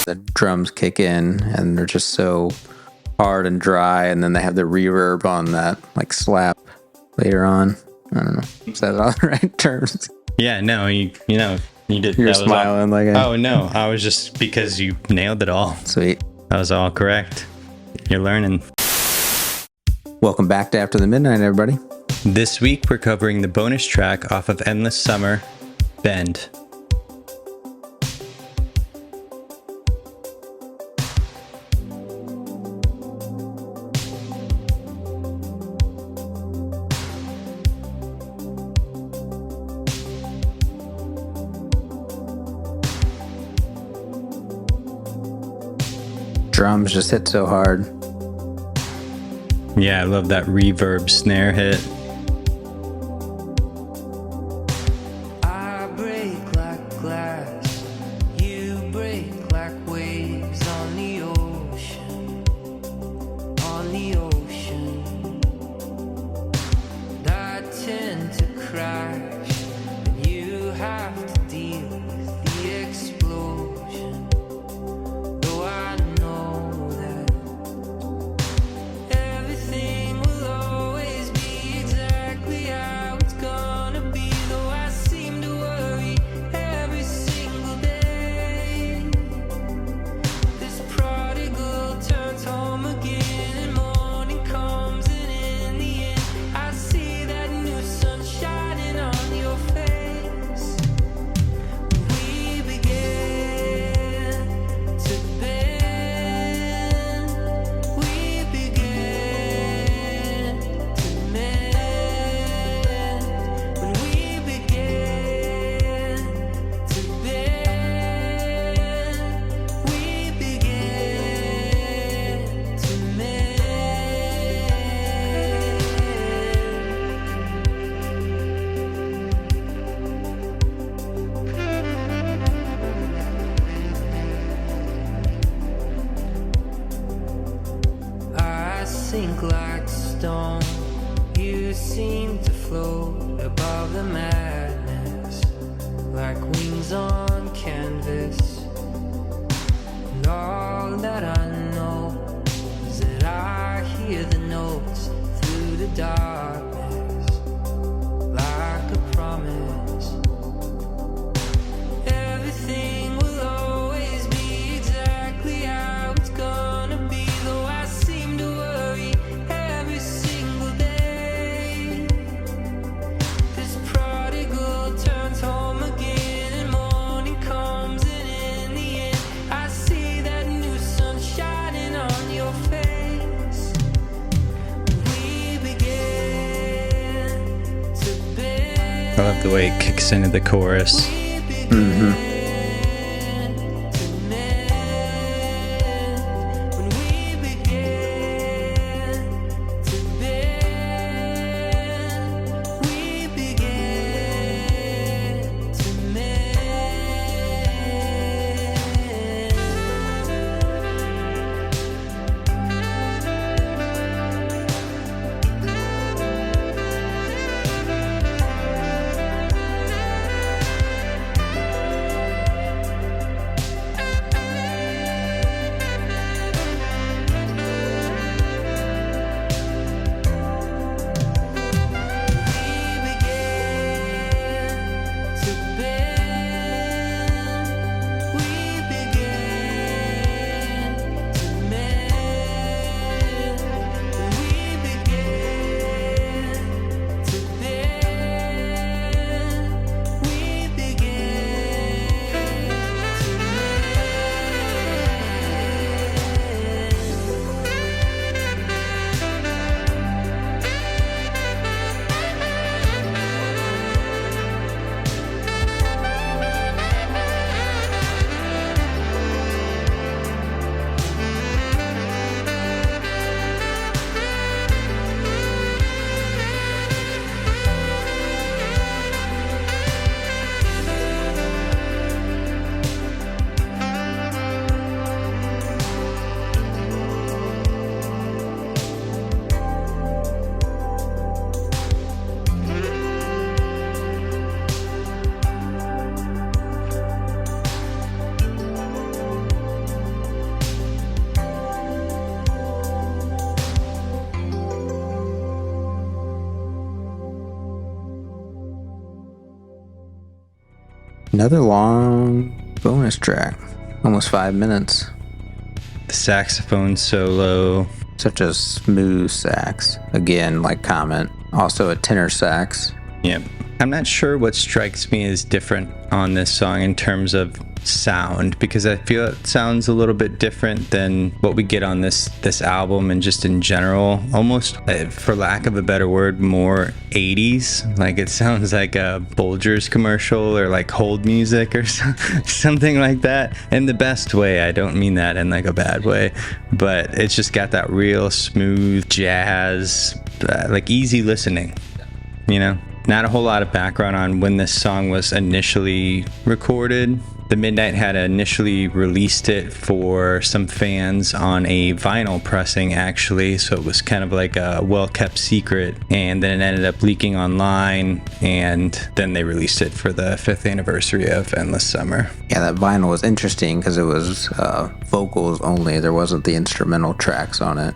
the drums kick in and they're just so hard and dry, and then they have the reverb on that like slap later on. I don't know. Is that all the right terms? Yeah, no, you know, you did. You're that smiling was all, like oh no, I was just because you nailed it all. Sweet. That was all correct. You're learning. Welcome back to After the Midnight, everybody. This week we're covering the bonus track off of Endless Summer, Bend. Drums just hit so hard. Yeah, I love that reverb snare hit. I break like glass, you break like waves on the ocean, on the ocean. And I tend to crash, and you have to deal with the explosion. Though I know that everything will always be exactly how it's gonna be. Though I seem to worry every single day. This prodigal turns home again, and morning comes, and in the end I see that new sun shining on your face. We began to bend, we began to mend. When we began to bend, we began to mend. I sink like stone, you seem to float above the madness, like wings on canvas. And all that I know is that I hear the notes through the darkness, like a promise. Everything will always be exactly how it's gonna be. Though I seem to worry every single day. This prodigal turns home again, and morning comes, and in the end I see that new sun shining on your face. We began to bend. I love the way it kicks into the chorus. When we began to bend, we began to mend. Another long bonus track, almost 5 minutes. The saxophone solo. Such a smooth sax. Again, like Comet. Also a tenor sax. Yeah. I'm not sure what strikes me as different on this song in terms of sound, because I feel it sounds a little bit different than what we get on this album, and just in general, almost, for lack of a better word, more 80s. Like it sounds like a Folgers commercial or like hold music or something like that, in the best way. I don't mean that in like a bad way, but it's just got that real smooth jazz, like easy listening, you know. Not a whole lot of background on when this song was initially recorded. The Midnight had initially released it for some fans on a vinyl pressing, actually, so it was kind of like a well-kept secret, and then it ended up leaking online, and then they released it for the 5th anniversary of Endless Summer. Yeah, that vinyl was interesting because it was vocals only. There wasn't the instrumental tracks on it.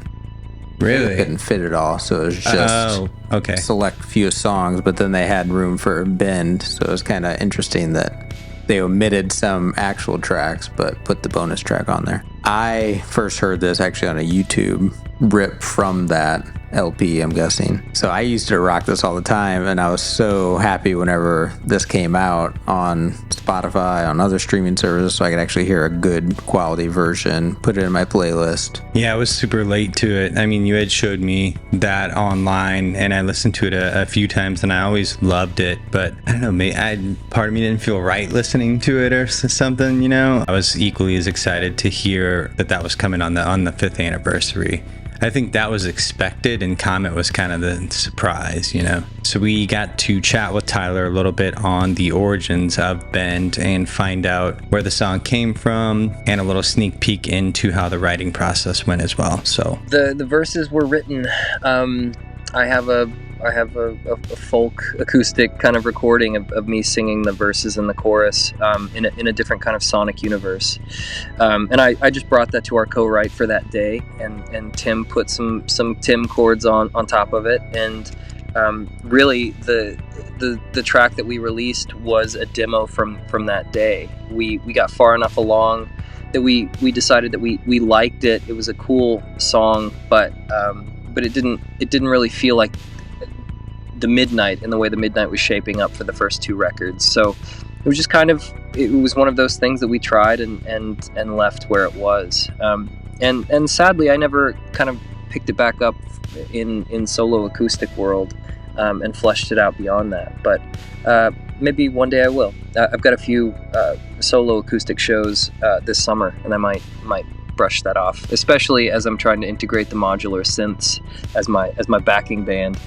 Really? It couldn't fit it all, so it was just okay. Select few songs, but then they had room for a bend, so it was kind of interesting that they omitted some actual tracks but put the bonus track on there. I first heard this actually on a YouTube rip from that LP, I'm guessing. So I used to rock this all the time, and I was so happy whenever this came out on Spotify, on other streaming services, so I could actually hear a good quality version, put it in my playlist. Yeah, I was super late to it. I mean, you had showed me that online, and I listened to it a few times, and I always loved it. But I don't know, part of me didn't feel right listening to it or something, you know? I was equally as excited to hear that was coming on the 5th anniversary. I think that was expected, and Comet was kind of the surprise, you know. So we got to chat with Tyler a little bit on the origins of Bend and find out where the song came from, and a little sneak peek into how the writing process went as well. So the verses were written. I have a folk acoustic kind of recording of me singing the verses and the chorus in a different kind of sonic universe, and I just brought that to our co-write for that day, and Tim put some Tim chords on top of it, and really the track that we released was a demo from that day. We got far enough along that we decided that we liked it. It was a cool song, but it didn't really feel like the Midnight in the way the Midnight was shaping up for the first 2 records. So it was just it was one of those things that we tried and left where it was. And sadly, I never kind of picked it back up in solo acoustic world and fleshed it out beyond that. But maybe one day I will. I've got a few solo acoustic shows this summer, and I might brush that off, especially as I'm trying to integrate the modular synths as my backing band.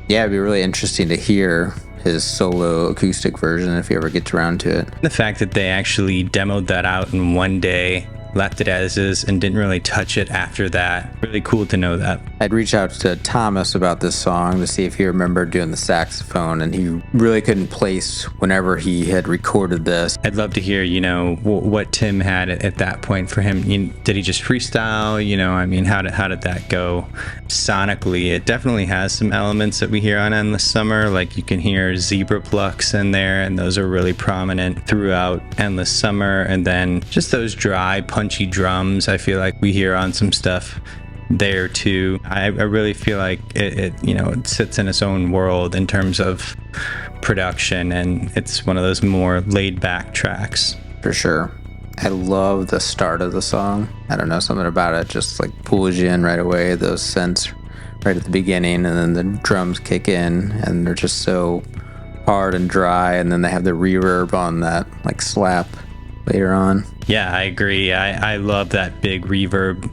Yeah, it'd be really interesting to hear his solo acoustic version if he ever gets around to it. the fact that they actually demoed that out in one day, left it as is, and didn't really touch it after that. Really cool to know that. I'd reach out to Thomas about this song to see if he remembered doing the saxophone, and he really couldn't place whenever he had recorded this. I'd love to hear, what Tim had at that point for him. Did he just freestyle? I mean, how did that go sonically? It definitely has some elements that we hear on Endless Summer. Like you can hear zebra plucks in there, and those are really prominent throughout Endless Summer. And then just those dry, punchy drums, I feel like we hear on some stuff there too. I really feel like it sits in its own world in terms of production, and it's one of those more laid back tracks. For sure. I love the start of the song. I don't know, something about it just like pulls you in right away. Those synths right at the beginning, and then the drums kick in, and they're just so hard and dry, and then they have the reverb on that like slap later on. Yeah, I agree. I love that big reverb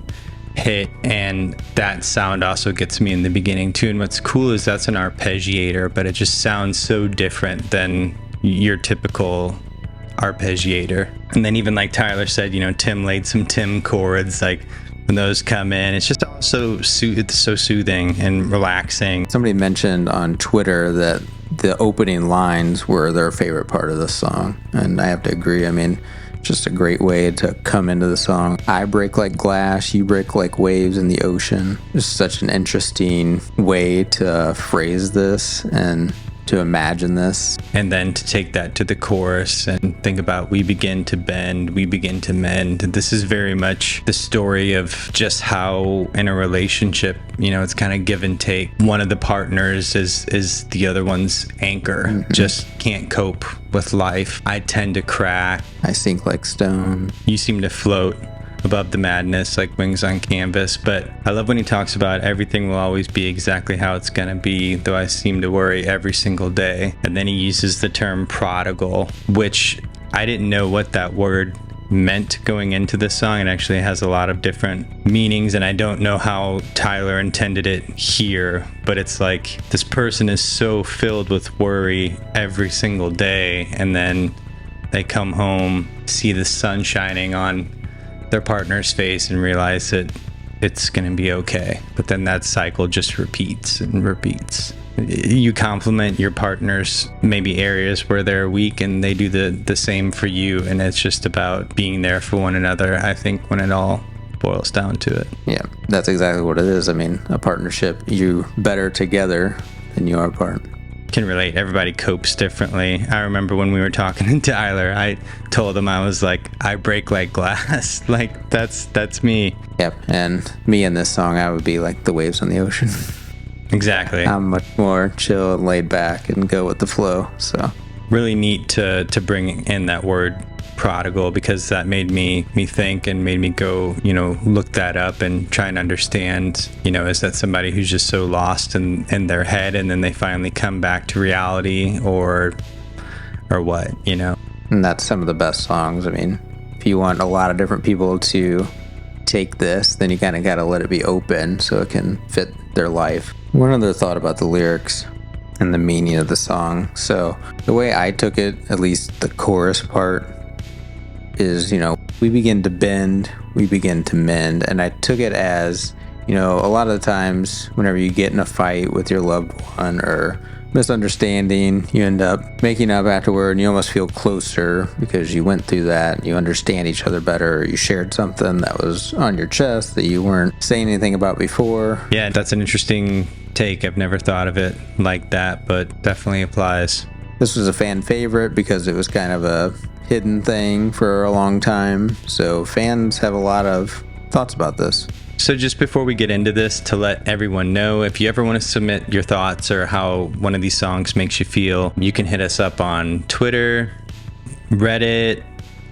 hit, and that sound also gets me in the beginning too. And what's cool is that's an arpeggiator, but it just sounds so different than your typical arpeggiator. And then even like Tyler said, Tim laid some Tim chords. Like when those come in, it's just also it's so soothing and relaxing. Somebody mentioned on Twitter that the opening lines were their favorite part of the song, and I have to agree. I mean, just a great way to come into the song. I break like glass, you break like waves in the ocean. It's such an interesting way to phrase this, and to imagine this. And then to take that to the chorus and think about we begin to bend, we begin to mend. This is very much the story of just how in a relationship, it's kind of give and take. One of the partners is the other one's anchor, just can't cope with life. I tend to crack. I sink like stone. You seem to float above the madness like wings on canvas. But I love when he talks about everything will always be exactly how it's gonna be, though I seem to worry every single day. And then he uses the term prodigal, which I didn't know what that word meant going into this song. It actually has a lot of different meanings, and I don't know how Tyler intended it here, but it's like this person is so filled with worry every single day, and then they come home, see the sun shining on their partner's face and realize that it's going to be okay. But then that cycle just repeats and repeats. You compliment your partners, maybe areas where they're weak, and they do the same for you. And it's just about being there for one another, I think, when it all boils down to it. Yeah, that's exactly what it is. I mean, a partnership, you better together than you are apart. Can relate. Everybody copes differently. I remember when we were talking to Tyler, I told him, I was like, I break like glass. Like that's me. Yep. And me in this song, I would be like the waves on the ocean. Exactly. I'm much more chill and laid back and go with the flow. So really neat to bring in that word prodigal, because that made me think and made me go, look that up and try and understand, is that somebody who's just so lost in their head and then they finally come back to reality or what, And that's some of the best songs. I mean, if you want a lot of different people to take this, then you kind of got to let it be open so it can fit their life. One other thought about the lyrics and the meaning of the song. So the way I took it, at least the chorus part, is, we begin to bend, we begin to mend. And I took it as, a lot of the times whenever you get in a fight with your loved one or misunderstanding, you end up making up afterward and you almost feel closer because you went through that and you understand each other better, or you shared something that was on your chest that you weren't saying anything about before. Yeah, that's an interesting take. I've never thought of it like that, but definitely applies. This was a fan favorite because it was kind of a hidden thing for a long time. So fans have a lot of thoughts about this. So just before we get into this, to let everyone know, if you ever want to submit your thoughts or how one of these songs makes you feel, you can hit us up on Twitter, Reddit.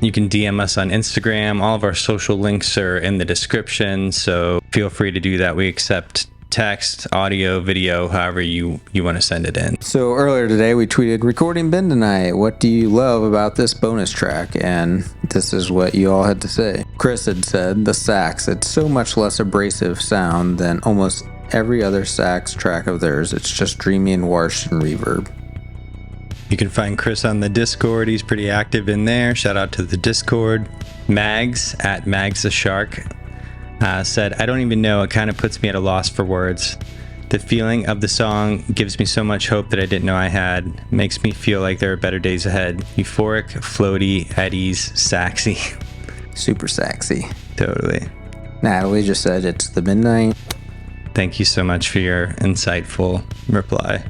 You can DM us on Instagram. All of our social links are in the description, so feel free to do that. We accept text, audio, video, however you want to send it in. So earlier today we tweeted, recording Ben tonight, what do you love about this bonus track? And this is what you all had to say. Chris had said, the sax, it's so much less abrasive sound than almost every other sax track of theirs. It's just dreamy and wash and reverb. You can find Chris on the Discord. He's pretty active in there. Shout out to the Discord. Mags at Mags the Shark said, I don't even know, it kind of puts me at a loss for words. The feeling of the song gives me so much hope that I didn't know I had. Makes me feel like there are better days ahead. Euphoric, floaty, eddies, saxy. Super saxy. Totally. Natalie just said it's the midnight. Thank you so much for your insightful reply.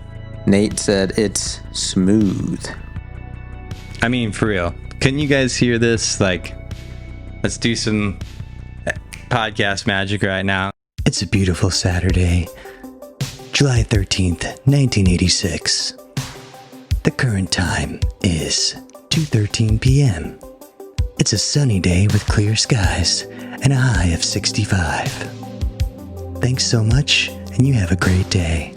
Nate said it's smooth. I mean, for real. Can you guys hear this? Like, let's do some podcast magic right now. It's a beautiful Saturday, July 13th, 1986. The current time is 2:13 p.m. It's a sunny day with clear skies and a high of 65. Thanks so much, and you have a great day.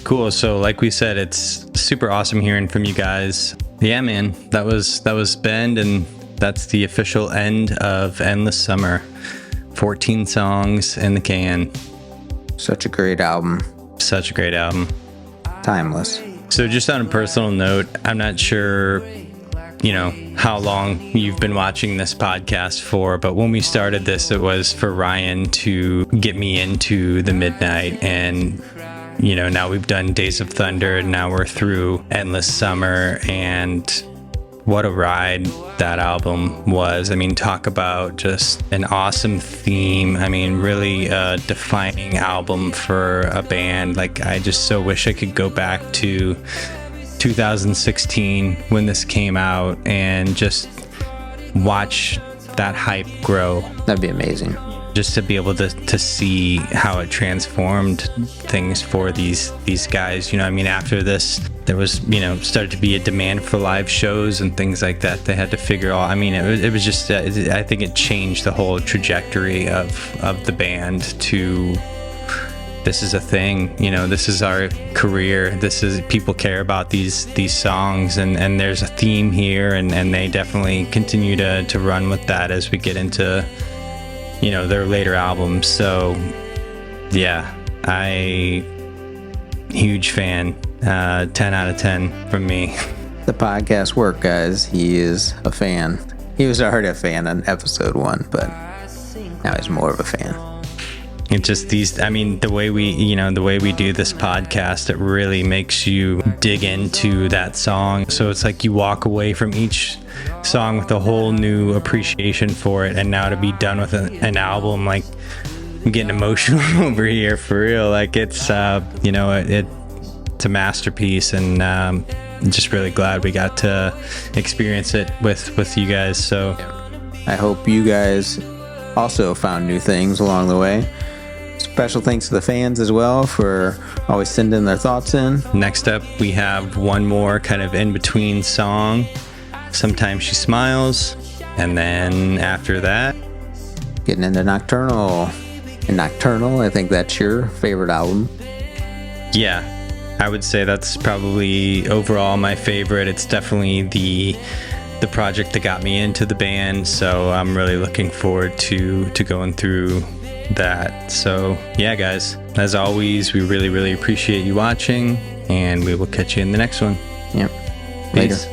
Cool. So like we said, it's super awesome hearing from you guys. Yeah, man, that was Bend, and that's the official end of Endless Summer. 14 songs in the can. Such a great album. Such a great album. Timeless. So just on a personal note, I'm not sure, how long you've been watching this podcast for, but when we started this, it was for Ryan to get me into the midnight, and now we've done Days of Thunder, and now we're through Endless Summer, and what a ride that album was. I mean, talk about just an awesome theme. I mean, really a defining album for a band. Like, I just so wish I could go back to 2016 when this came out and just watch that hype grow. That'd be amazing. Just to be able to see how it transformed things for these guys. You know, I mean, after this, there was, you know, started to be a demand for live shows and things like that. They had to figure out, I mean, it was just, I think it changed the whole trajectory of the band to, this is a thing, you know, this is our career. This is, people care about these songs, and there's a theme here, and they definitely continue to run with that as we get into, you know, their later albums. So yeah, huge fan. 10 out of 10 from me. The podcast work, guys. He is a fan. He was already a fan on episode 1, but now he's more of a fan. It's just these, I mean, the way we do this podcast, it really makes you dig into that song. So it's like you walk away from each song with a whole new appreciation for it. And now to be done with an album, like, I'm getting emotional over here for real. Like, it's, you know, it's a masterpiece, and I'm just really glad we got to experience it with you guys. So I hope you guys also found new things along the way. Special thanks to the fans as well for always sending their thoughts in. Next up, we have one more kind of in-between song, Sometimes She Smiles. And then after that, getting into Nocturnal. And Nocturnal, I think that's your favorite album. Yeah, I would say that's probably overall my favorite. It's definitely the project that got me into the band. So I'm really looking forward to going through that. So yeah, guys, as always, we really appreciate you watching, and we will catch you in the next one. Yep. Peace. Later.